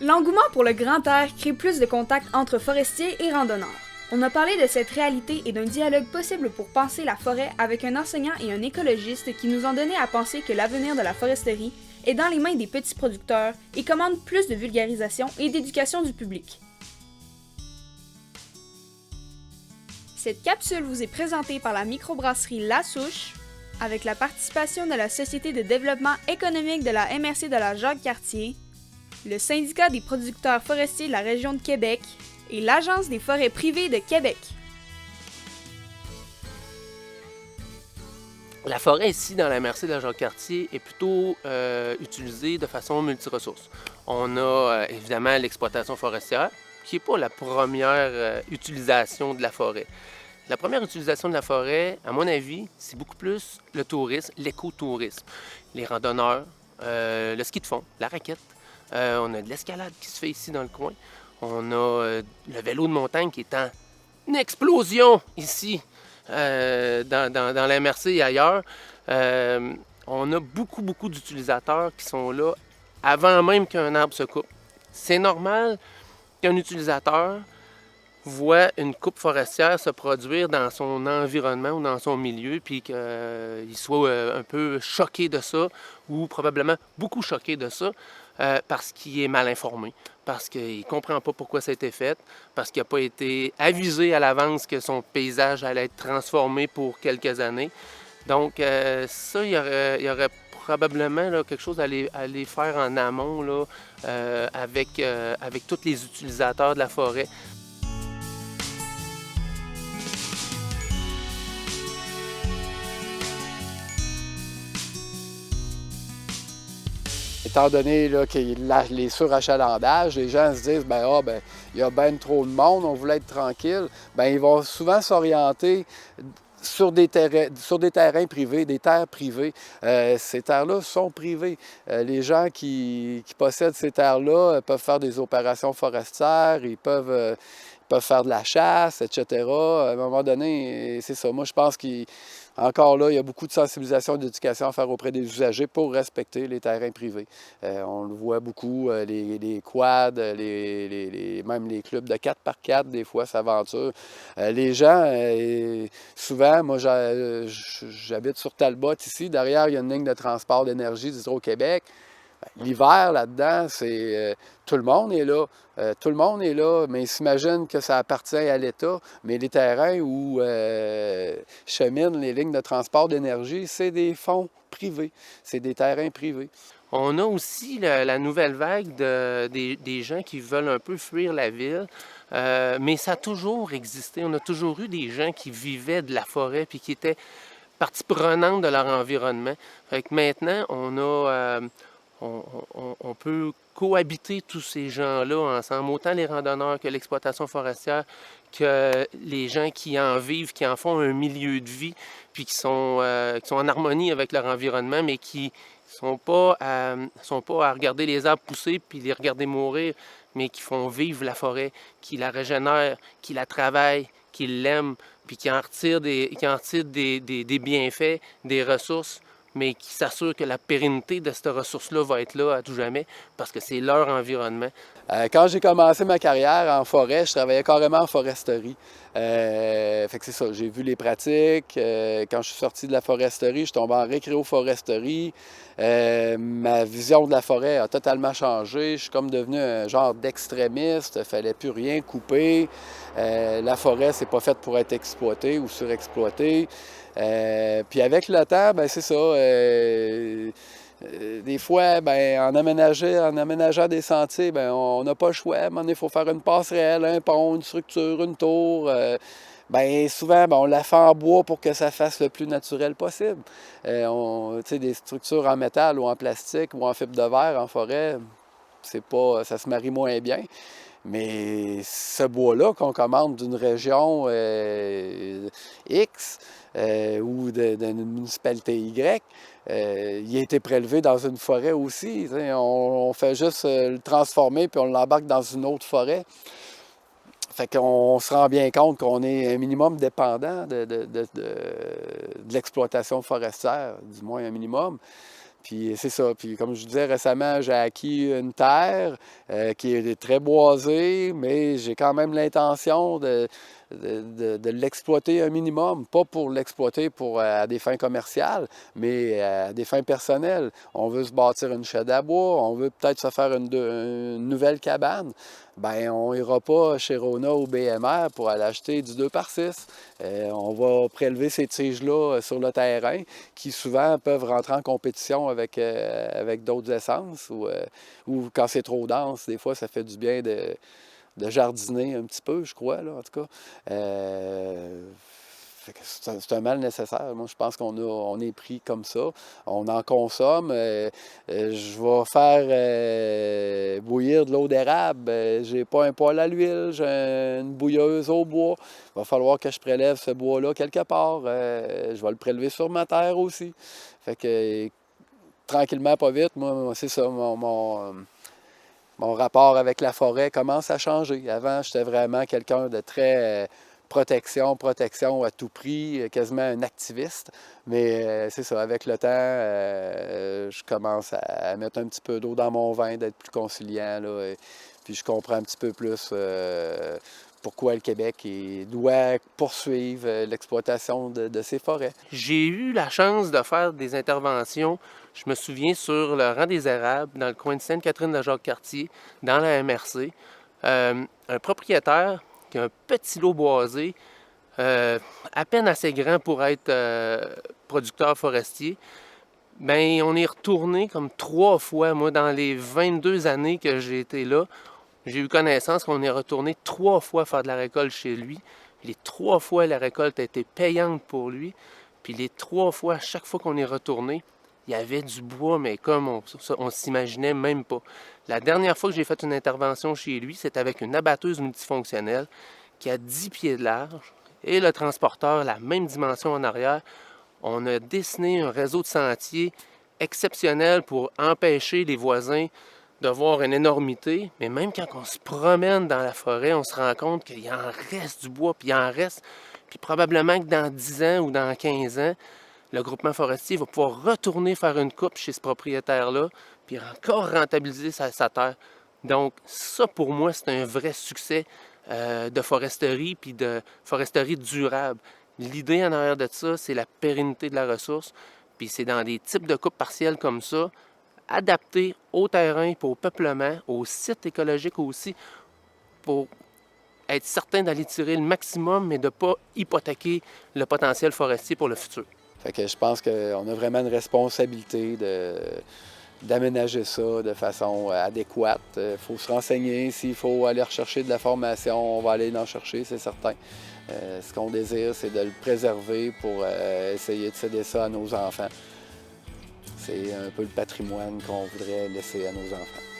L'engouement pour le grand air crée plus de contacts entre forestiers et randonneurs. On a parlé de cette réalité et d'un dialogue possible pour penser la forêt avec un enseignant et un écologiste qui nous ont donné à penser que l'avenir de la foresterie est dans les mains des petits producteurs et commande plus de vulgarisation et d'éducation du public. Cette capsule vous est présentée par la microbrasserie La Souche, avec la participation de la Société de développement économique de la MRC de la Jacques-Cartier, le Syndicat des producteurs forestiers de la région de Québec et l'Agence des forêts privées de Québec. La forêt ici, dans la MRC de la Jacques-Cartier, est plutôt utilisée de façon multiressource. On a évidemment l'exploitation forestière, qui n'est pas la première utilisation de la forêt. La première utilisation de la forêt, à mon avis, c'est beaucoup plus le tourisme, l'écotourisme. Les randonneurs, le ski de fond, la raquette. On a de l'escalade qui se fait ici dans le coin. On a le vélo de montagne qui est en explosion ici dans la MRC et ailleurs. On a beaucoup d'utilisateurs qui sont là avant même qu'un arbre se coupe. C'est normal qu'un utilisateur voit une coupe forestière se produire dans son environnement ou dans son milieu, puis qu'il soit un peu choqué de ça, ou probablement beaucoup choqué de ça, parce qu'il est mal informé, parce qu'il ne comprend pas pourquoi ça a été fait, parce qu'il n'a pas été avisé à l'avance que son paysage allait être transformé pour quelques années. Donc ça, il y aurait probablement là, quelque chose à aller faire en amont là, avec tous les utilisateurs de la forêt. Étant donné là, qu'il y a les surachalandages, les gens se disent il y a bien trop de monde, on voulait être tranquille. Ils vont souvent s'orienter sur des terrains privés, des terres privées. Ces terres-là sont privées. Les gens qui possèdent ces terres-là peuvent faire des opérations forestières, ils peuvent faire de la chasse, etc. À un moment donné, c'est ça. Moi, je pense qu'encore là, il y a beaucoup de sensibilisation et d'éducation à faire auprès des usagers pour respecter les terrains privés. On le voit beaucoup, les quads, même les clubs de 4x4, des fois, s'aventurent. Les gens, souvent, moi, j'habite sur Talbot ici. Derrière, il y a une ligne de transport d'énergie d'Hydro-Québec. L'hiver, là-dedans, c'est tout le monde est là. Tout le monde est là, mais ils s'imaginent que ça appartient à l'État. Mais les terrains où cheminent les lignes de transport d'énergie, c'est des fonds privés. C'est des terrains privés. On a aussi la nouvelle vague des gens qui veulent un peu fuir la ville. Mais ça a toujours existé. On a toujours eu des gens qui vivaient de la forêt puis qui étaient partie prenante de leur environnement. Fait que maintenant, on peut cohabiter tous ces gens-là ensemble, autant les randonneurs que l'exploitation forestière, que les gens qui en vivent, qui en font un milieu de vie, puis qui sont en harmonie avec leur environnement, mais qui sont pas à regarder les arbres pousser puis les regarder mourir, mais qui font vivre la forêt, qui la régénèrent, qui la travaillent, qui l'aiment, puis qui en retirent des bienfaits, des ressources, mais qui s'assurent que la pérennité de cette ressource-là va être là à tout jamais, parce que c'est leur environnement. Quand j'ai commencé ma carrière en forêt, je travaillais carrément en foresterie. Fait que c'est ça, j'ai vu les pratiques. Quand je suis sorti de la foresterie, je suis tombé en récréo-foresterie. Ma vision de la forêt a totalement changé. Je suis comme devenu un genre d'extrémiste. Il ne fallait plus rien couper. La forêt, c'est pas faite pour être exploitée ou surexploitée. Puis avec le temps, c'est ça. Des fois, en aménageant des sentiers, on n'a pas le choix. À un moment donné, il faut faire une passerelle, un pont, une structure, une tour. Souvent, on la fait en bois pour que ça fasse le plus naturel possible. Des structures en métal ou en plastique ou en fibre de verre en forêt, ça se marie moins bien. Mais ce bois-là qu'on commande d'une région X ou d'une municipalité Y, il a été prélevé dans une forêt aussi. On fait juste le transformer puis on l'embarque dans une autre forêt. Fait qu'on se rend bien compte qu'on est un minimum dépendant de l'exploitation forestière, du moins un minimum. Puis c'est ça. Puis comme je disais récemment, j'ai acquis une terre qui est très boisée, mais j'ai quand même l'intention de l'exploiter un minimum. Pas pour l'exploiter à des fins commerciales, mais à des fins personnelles. On veut se bâtir une chaîne à bois, on veut peut-être se faire une nouvelle cabane. Bien, on n'ira pas chez Rona ou BMR pour aller acheter du 2x6. On va prélever ces tiges-là sur le terrain qui souvent peuvent rentrer en compétition avec d'autres essences ou quand c'est trop dense, des fois ça fait du bien de jardiner un petit peu, je crois, là, en tout cas. C'est un mal nécessaire. Moi, je pense on est pris comme ça. On en consomme. Je vais faire bouillir de l'eau d'érable. J'ai pas un poêle à l'huile, j'ai une bouilleuse au bois. Il va falloir que je prélève ce bois-là quelque part. Je vais le prélever sur ma terre aussi. Fait que tranquillement, pas vite, moi, c'est ça, mon rapport avec la forêt commence à changer. Avant, j'étais vraiment quelqu'un de très protection à tout prix, quasiment un activiste. Mais c'est ça, avec le temps, je commence à mettre un petit peu d'eau dans mon vin, d'être plus conciliant, là, puis je comprends un petit peu plus pourquoi le Québec doit poursuivre l'exploitation de ses forêts. J'ai eu la chance de faire des interventions, je me souviens, sur le rang des Érables, dans le coin de Sainte-Catherine-de-Jacques-Cartier, dans la MRC. Un propriétaire qui a un petit lot boisé, à peine assez grand pour être producteur forestier. Bien, on est retourné comme 3 fois, moi, dans les 22 années que j'ai été là. J'ai eu connaissance qu'on est retourné 3 fois faire de la récolte chez lui. Les 3 fois, la récolte a été payante pour lui. Puis les 3 fois, à chaque fois qu'on est retourné, il y avait du bois, mais comme on s'imaginait même pas. La dernière fois que j'ai fait une intervention chez lui, c'était avec une abatteuse multifonctionnelle qui a 10 pieds de large et le transporteur, la même dimension en arrière. On a dessiné un réseau de sentiers exceptionnel pour empêcher les voisins de voir une énormité, mais même quand on se promène dans la forêt, on se rend compte qu'il en reste du bois, puis il en reste. Puis probablement que dans 10 ans ou dans 15 ans, le groupement forestier va pouvoir retourner faire une coupe chez ce propriétaire-là, puis encore rentabiliser sa terre. Donc ça, pour moi, c'est un vrai succès de foresterie, puis de foresterie durable. L'idée en arrière de ça, c'est la pérennité de la ressource, puis c'est dans des types de coupes partielles comme ça, adapté au terrain, pour au peuplement, au site écologique aussi, pour être certain d'aller tirer le maximum, mais de ne pas hypothéquer le potentiel forestier pour le futur. Fait que je pense qu'on a vraiment une responsabilité d'aménager ça de façon adéquate. Il faut se renseigner. S'il faut aller rechercher de la formation, on va aller en chercher, c'est certain. Ce qu'on désire, c'est de le préserver pour essayer de céder ça à nos enfants. C'est un peu le patrimoine qu'on voudrait laisser à nos enfants.